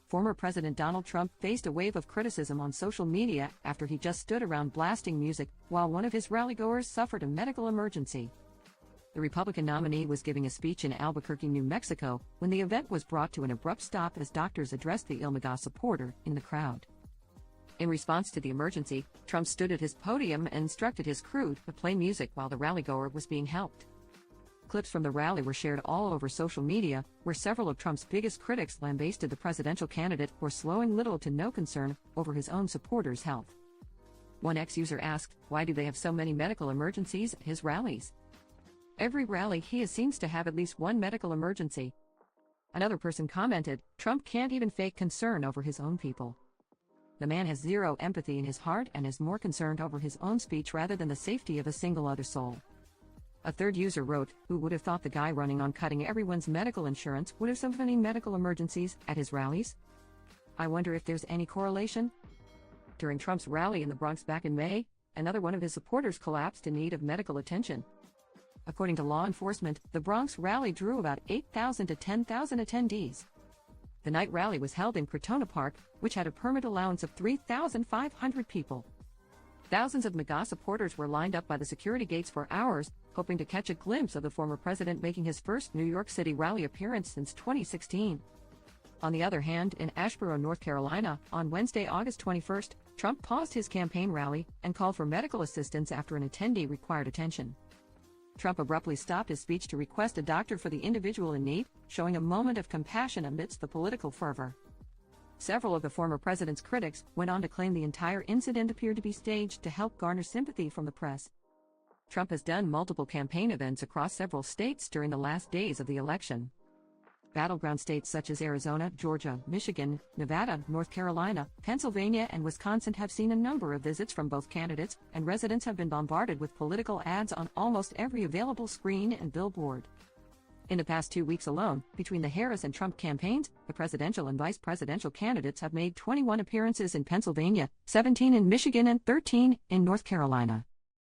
former President Donald Trump faced a wave of criticism on social media after he just stood around blasting music while one of his rallygoers suffered a medical emergency. The Republican nominee was giving a speech in Albuquerque, New Mexico, when the event was brought to an abrupt stop as doctors addressed the ill MAGA supporter in the crowd. In response to the emergency, Trump stood at his podium and instructed his crew to play music while the rallygoer was being helped. Clips from the rally were shared all over social media, where several of Trump's biggest critics lambasted the presidential candidate for showing little to no concern over his own supporters' health. One ex-user asked, "Why do they have so many medical emergencies at his rallies? Every rally he seems to have at least one medical emergency." Another person commented, "Trump can't even fake concern over his own people. The man has zero empathy in his heart and is more concerned over his own speech rather than the safety of a single other soul." A third user wrote, "Who would have thought the guy running on cutting everyone's medical insurance would have so many medical emergencies at his rallies? I wonder if there's any correlation?" During Trump's rally in the Bronx back in May, another one of his supporters collapsed in need of medical attention. According to law enforcement, the Bronx rally drew about 8,000 to 10,000 attendees. The night rally was held in Crotona Park, which had a permit allowance of 3,500 people. Thousands of MAGA supporters were lined up by the security gates for hours, hoping to catch a glimpse of the former president making his first New York City rally appearance since 2016. On the other hand, in Asheboro, North Carolina, on Wednesday, August 21, Trump paused his campaign rally and called for medical assistance after an attendee required attention. Trump abruptly stopped his speech to request a doctor for the individual in need, showing a moment of compassion amidst the political fervor. Several of the former president's critics went on to claim the entire incident appeared to be staged to help garner sympathy from the press. Trump has done multiple campaign events across several states during the last days of the election. Battleground states such as Arizona, Georgia, Michigan, Nevada, North Carolina, Pennsylvania, and Wisconsin have seen a number of visits from both candidates, and residents have been bombarded with political ads on almost every available screen and billboard. In the past 2 weeks alone, between the Harris and Trump campaigns, the presidential and vice presidential candidates have made 21 appearances in Pennsylvania, 17 in Michigan, and 13 in North Carolina.